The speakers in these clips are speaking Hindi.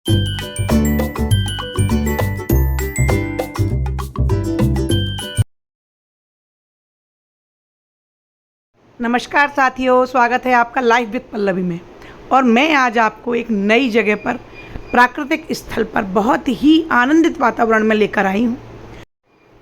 नमस्कार साथियों, स्वागत है आपका लाइफ विद पल्लवी में। और मैं आज आपको एक नई जगह पर, प्राकृतिक स्थल पर, बहुत ही आनंदित वातावरण में लेकर आई हूँ।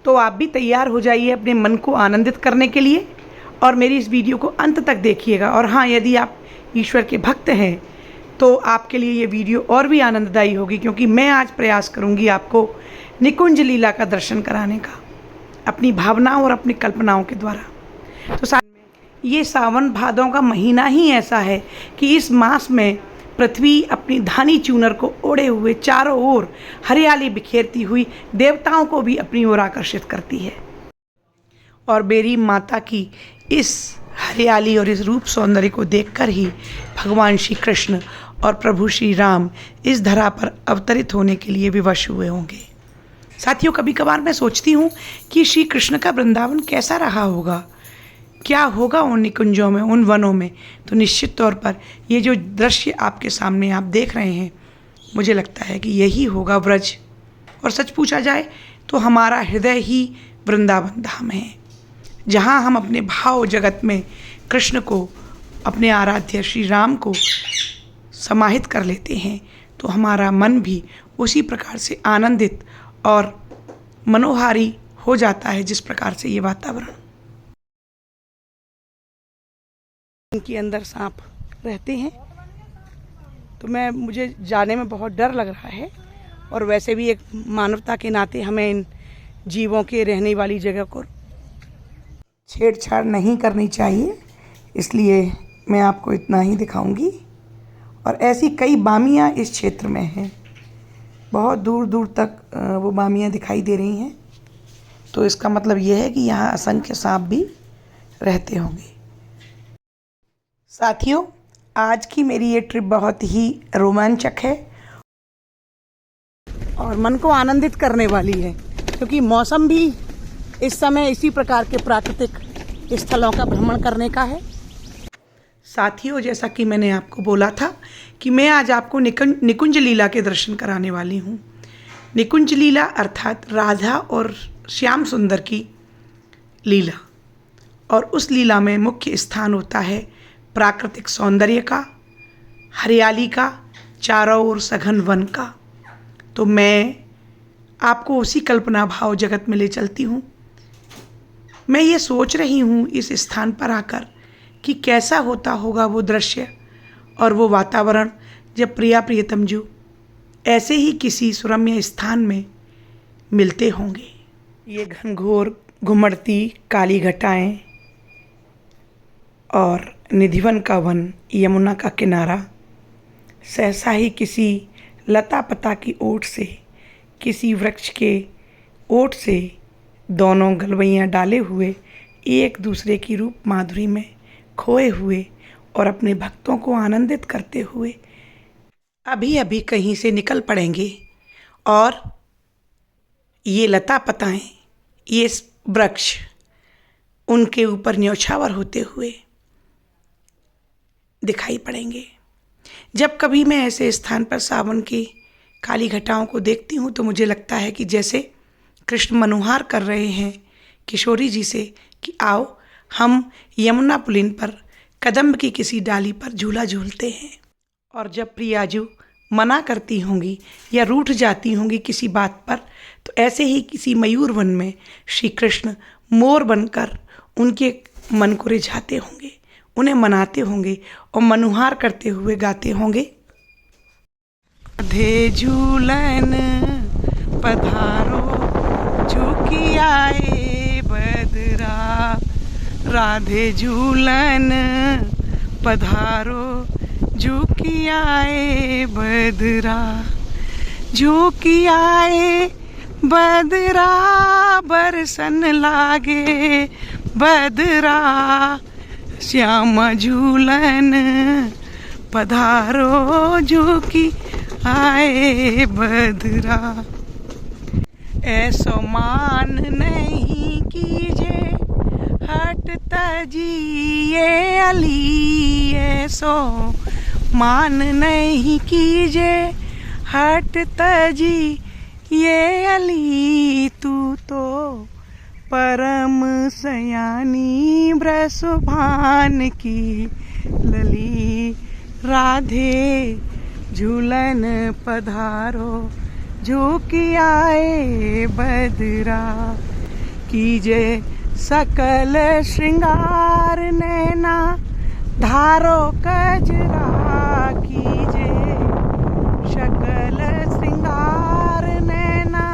तो आप भी तैयार हो जाइए अपने मन को आनंदित करने के लिए और मेरी इस वीडियो को अंत तक देखिएगा। और हाँ, यदि आप ईश्वर के भक्त हैं तो आपके लिए ये वीडियो और भी आनंददायी होगी, क्योंकि मैं आज प्रयास करूँगी आपको निकुंज लीला का दर्शन कराने का, अपनी भावनाओं और अपनी कल्पनाओं के द्वारा। तो ये सावन भादों का महीना ही ऐसा है कि इस मास में पृथ्वी अपनी धानी चूनर को ओढ़े हुए चारों ओर हरियाली बिखेरती हुई देवताओं को भी अपनी ओर आकर्षित करती है। और मेरी माता की इस हरियाली और इस रूप सौंदर्य को देखकर ही भगवान श्री कृष्ण और प्रभु श्री राम इस धरा पर अवतरित होने के लिए विवश हुए होंगे। साथियों, कभी कभार मैं सोचती हूँ कि श्री कृष्ण का वृंदावन कैसा रहा होगा, क्या होगा उन निकुंजों में, उन वनों में। तो निश्चित तौर पर ये जो दृश्य आपके सामने आप देख रहे हैं, मुझे लगता है कि यही होगा व्रज। और सच पूछा जाए तो हमारा हृदय ही वृंदावन धाम है, जहाँ हम अपने भाव जगत में कृष्ण को, अपने आराध्य श्री राम को समाहित कर लेते हैं। तो हमारा मन भी उसी प्रकार से आनंदित और मनोहारी हो जाता है जिस प्रकार से ये वातावरण। इनके अंदर सांप रहते हैं, तो मुझे जाने में बहुत डर लग रहा है। और वैसे भी एक मानवता के नाते हमें इन जीवों के रहने वाली जगह को छेड़छाड़ नहीं करनी चाहिए, इसलिए मैं आपको इतना ही दिखाऊंगी। और ऐसी कई बामियाँ इस क्षेत्र में हैं, बहुत दूर दूर तक वो बामियाँ दिखाई दे रही हैं। तो इसका मतलब ये है कि यहाँ असंख्य सांप भी रहते होंगे। साथियों, आज की मेरी ये ट्रिप बहुत ही रोमांचक है और मन को आनंदित करने वाली है, क्योंकि मौसम भी इस समय इसी प्रकार के प्राकृतिक स्थलों का भ्रमण करने का है। साथियों, जैसा कि मैंने आपको बोला था कि मैं आज आपको निकुंज लीला के दर्शन कराने वाली हूँ। निकुंज लीला अर्थात राधा और श्याम सुंदर की लीला। और उस लीला में मुख्य स्थान होता है प्राकृतिक सौंदर्य का, हरियाली का, चारों ओर सघन वन का। तो मैं आपको उसी कल्पना भाव जगत में ले चलती हूँ। मैं ये सोच रही हूँ इस स्थान पर आकर कि कैसा होता होगा वो दृश्य और वो वातावरण जब प्रिया प्रियतम जो ऐसे ही किसी सुरम्य स्थान में मिलते होंगे। ये घनघोर घुमड़ती काली घटाएं और निधिवन का वन, यमुना का किनारा, सहसा ही किसी लता पता की ओट से, किसी वृक्ष के ओट से दोनों गलवैयाँ डाले हुए एक दूसरे की रूप माधुरी में खोए हुए और अपने भक्तों को आनंदित करते हुए अभी अभी कहीं से निकल पड़ेंगे। और ये लता पताएं, ये वृक्ष उनके ऊपर न्यौछावर होते हुए दिखाई पड़ेंगे। जब कभी मैं ऐसे स्थान पर सावन की काली घटाओं को देखती हूँ तो मुझे लगता है कि जैसे कृष्ण मनोहार कर रहे हैं किशोरी जी से कि आओ हम यमुना पुलिन पर कदम्ब की किसी डाली पर झूला झूलते हैं। और जब प्रियाजू मना करती होंगी या रूठ जाती होंगी किसी बात पर, तो ऐसे ही किसी मयूर वन में श्री कृष्ण मोर बनकर उनके मन को रिझाते होंगे, उन्हें मनाते होंगे और मनोहार करते हुए गाते होंगे। राधे झूलन पधारो झुकी आए बदरा, राधे झूलन पधारो झुकी आए बदरा, झुकी आए बदरा बरसन लागे बदरा, श्याम झूलन पधारो झुकी आए बदरा। ऐसो मान नहीं कीजे हट तजिए अली, ऐसो मान नहीं कीजे हट तजी ये अली तू तो परम सयानी ब्रसभान की लली। राधे झूलन पधारो झुकी आए बदरा। कीजे सकल श्रृंगार नैना धारो कजरा। कीजे सकल श्रृंगार नैना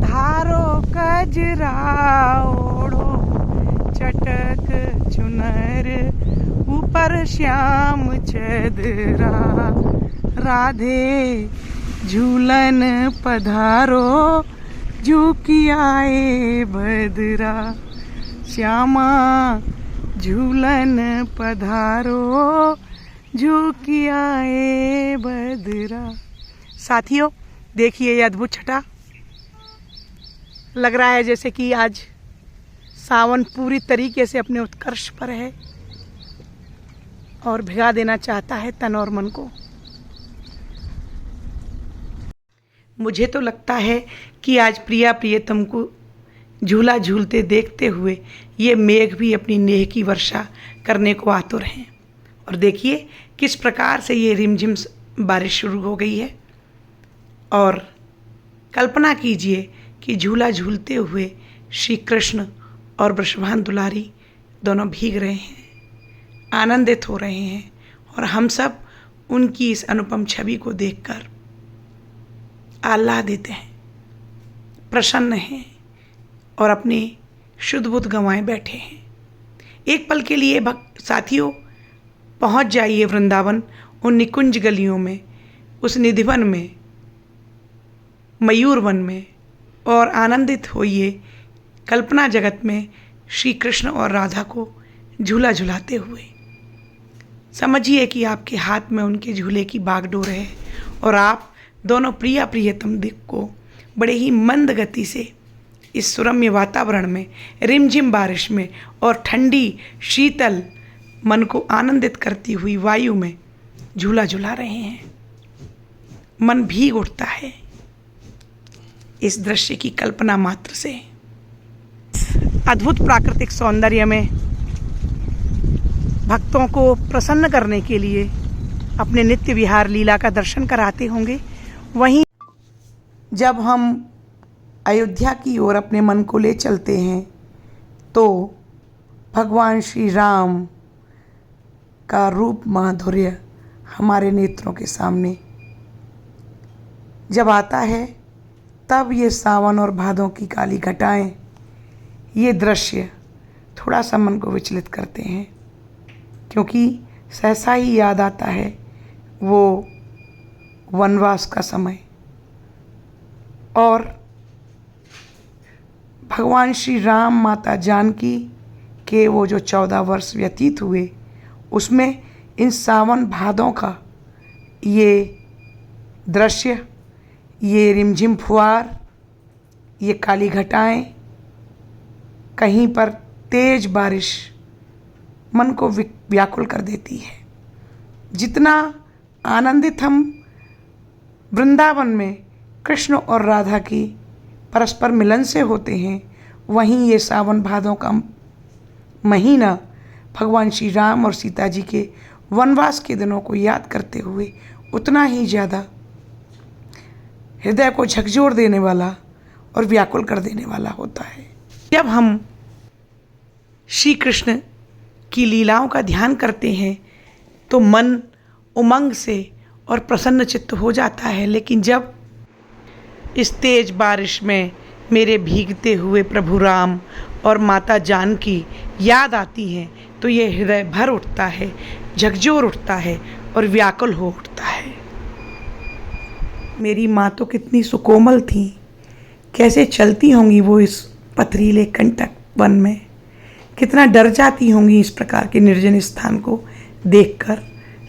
धारो कजरा। ओढ़ो चटक चुनर ऊपर श्याम चदरा। राधे झूलन पधारो झुकी आए बदरा। श्यामा झूलन पधारो झुकी आए बदरा। साथियों, देखिए ये अद्भुत छटा। लग रहा है जैसे कि आज सावन पूरी तरीके से अपने उत्कर्ष पर है और भिगा देना चाहता है तन और मन को। मुझे तो लगता है कि आज प्रिया प्रियतम को झूला झूलते देखते हुए ये मेघ भी अपनी नेह की वर्षा करने को आतुर हैं। और देखिए किस प्रकार से ये रिमझिम बारिश शुरू हो गई है। और कल्पना कीजिए कि झूला झूलते हुए श्री कृष्ण और वृषभान दुलारी दोनों भीग रहे हैं, आनंदित हो रहे हैं, और हम सब उनकी इस अनुपम छवि को देखकर आह्लादित हैं, प्रसन्न हैं और अपने शुद्ध बुद्ध गंवाए बैठे हैं। एक पल के लिए साथियों पहुंच जाइए वृंदावन, उन निकुंज गलियों में, उस निधिवन में, मयूर वन में, और आनंदित होइए कल्पना जगत में श्री कृष्ण और राधा को झूला झुलाते हुए। समझिए कि आपके हाथ में उनके झूले की बागडोर है और आप दोनों प्रिया प्रियतम दिक को बड़े ही मंद गति से इस सुरम्य वातावरण में, रिमझिम बारिश में और ठंडी शीतल मन को आनंदित करती हुई वायु में झूला झुला रहे हैं। मन भीग उठता है इस दृश्य की कल्पना मात्र से। अद्भुत प्राकृतिक सौंदर्य में भक्तों को प्रसन्न करने के लिए अपने नित्य विहार लीला का दर्शन कराते होंगे। वहीं जब हम अयोध्या की ओर अपने मन को ले चलते हैं तो भगवान श्री राम का रूप माधुर्य हमारे नेत्रों के सामने जब आता है, तब ये सावन और भादों की काली घटाएं, ये दृश्य थोड़ा सा मन को विचलित करते हैं, क्योंकि सहसा ही याद आता है वो वनवास का समय और भगवान श्री राम माता जानकी के वो जो 14 वर्ष व्यतीत हुए, उसमें इन सावन भादों का ये दृश्य, ये रिमझिम फुहार, ये काली घटाएं, कहीं पर तेज बारिश मन को व्याकुल कर देती है। जितना आनंदित हम वृंदावन में कृष्ण और राधा की परस्पर मिलन से होते हैं, वहीं ये सावन भादों का महीना भगवान श्री राम और सीता जी के वनवास के दिनों को याद करते हुए उतना ही ज़्यादा हृदय को झकझोर देने वाला और व्याकुल कर देने वाला होता है। जब हम श्री कृष्ण की लीलाओं का ध्यान करते हैं तो मन उमंग से और प्रसन्न चित्त हो जाता है, लेकिन जब इस तेज बारिश में मेरे भीगते हुए प्रभु राम और माता जानकी याद आती हैं तो ये हृदय भर उठता है, झकझोर उठता है और व्याकुल हो उठता है। मेरी माँ तो कितनी सुकोमल थी, कैसे चलती होंगी वो इस पथरीले कंटक वन में, कितना डर जाती होंगी इस प्रकार के निर्जन स्थान को देखकर,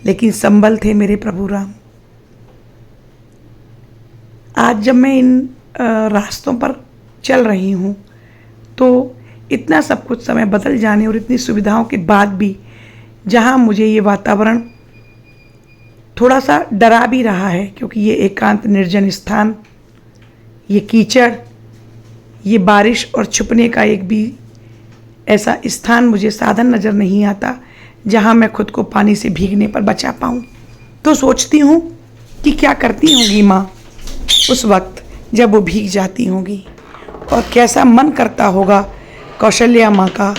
लेकिन संबल थे मेरे प्रभु राम। आज जब मैं इन रास्तों पर चल रही हूँ तो इतना सब कुछ समय बदल जाने और इतनी सुविधाओं के बाद भी जहाँ मुझे ये वातावरण थोड़ा सा डरा भी रहा है, क्योंकि ये एकांत निर्जन स्थान, ये कीचड़, ये बारिश और छुपने का एक भी ऐसा स्थान मुझे साधन नज़र नहीं आता जहाँ मैं खुद को पानी से भीगने पर बचा पाऊँ। तो सोचती हूँ कि क्या करती होंगी माँ उस वक्त जब वो भीग जाती होंगी, और कैसा मन करता होगा कौशल्या माँ का,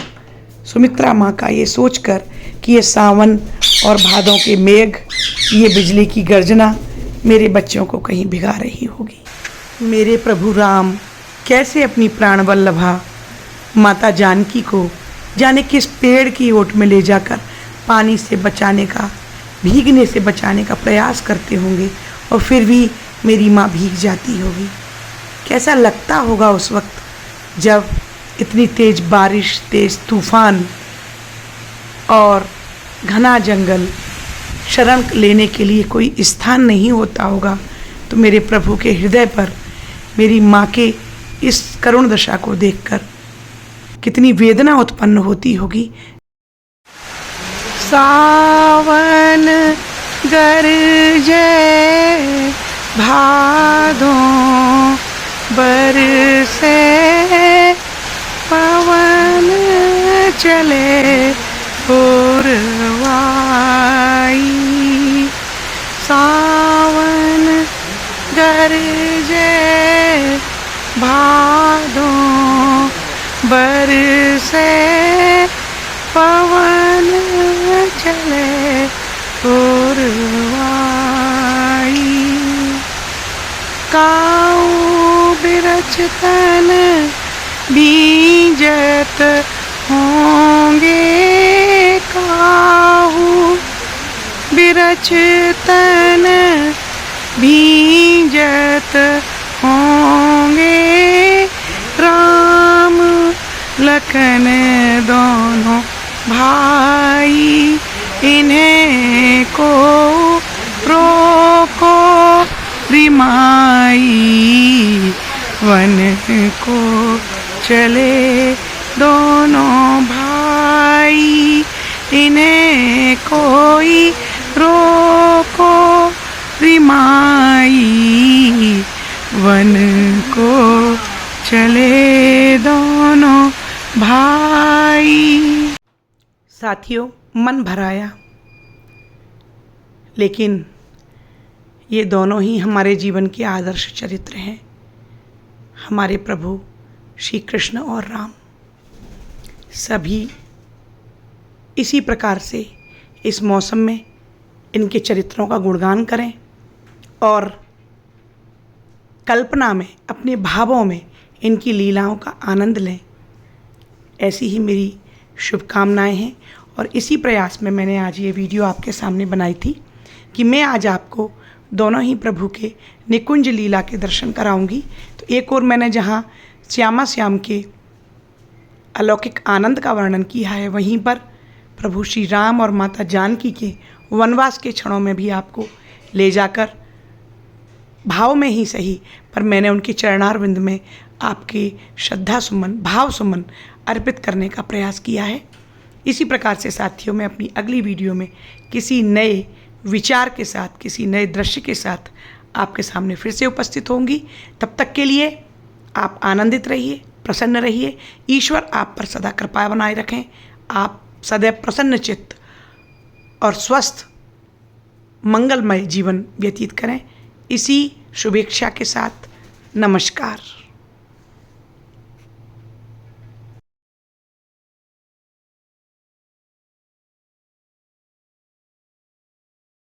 सुमित्रा माँ का, ये सोचकर कि ये सावन और भादों के मेघ, ये बिजली की गर्जना मेरे बच्चों को कहीं भिगा रही होगी। मेरे प्रभु राम कैसे अपनी प्राण वल्लभा माता जानकी को जाने किस पेड़ की ओट में ले जाकर पानी से बचाने का, भीगने से बचाने का प्रयास करते होंगे, और फिर भी मेरी माँ भीग जाती होगी। कैसा लगता होगा उस वक्त जब इतनी तेज बारिश, तेज तूफान और घना जंगल, शरण लेने के लिए कोई स्थान नहीं होता होगा। तो मेरे प्रभु के हृदय पर मेरी माँ के इस करुण दशा को देखकर कितनी वेदना उत्पन्न होती होगी। सावन गरजे भादों बरसे, पवन चले पूरवाई। सावन गरजे भादों बरसे, पवन चले पूरवाई। काऊ बिरछ तन बीजत होंगे, काऊ बिरछ तन बीजत होंगे, राम लखन दोनों भाई, इन्हें को रोको रिमाई। वन को चले दोनों भाई, इन्हें कोई रोको रिमाई। वन को चले दोनों भाई। साथियों, मन भराया, लेकिन ये दोनों ही हमारे जीवन के आदर्श चरित्र हैं, हमारे प्रभु श्री कृष्ण और राम। सभी इसी प्रकार से इस मौसम में इनके चरित्रों का गुणगान करें और कल्पना में, अपने भावों में इनकी लीलाओं का आनंद लें। ऐसी ही मेरी शुभकामनाएं हैं, और इसी प्रयास में मैंने आज ये वीडियो आपके सामने बनाई थी कि मैं आज आपको दोनों ही प्रभु के निकुंज लीला के दर्शन कराऊंगी। तो एक और मैंने जहाँ श्यामा श्याम के अलौकिक आनंद का वर्णन किया है, वहीं पर प्रभु श्री राम और माता जानकी के वनवास के क्षणों में भी आपको ले जाकर भाव में ही सही, पर मैंने उनके चरणारविंद में आपके श्रद्धा सुमन, भाव सुमन अर्पित करने का प्रयास किया है। इसी प्रकार से साथियों, मैं अपनी अगली वीडियो में किसी नए विचार के साथ, किसी नए दृश्य के साथ आपके सामने फिर से उपस्थित होंगी। तब तक के लिए आप आनंदित रहिए, प्रसन्न रहिए। ईश्वर आप पर सदा कृपा बनाए रखें। आप सदैव प्रसन्न चित्त और स्वस्थ मंगलमय जीवन व्यतीत करें। इसी शुभेच्छा के साथ नमस्कार।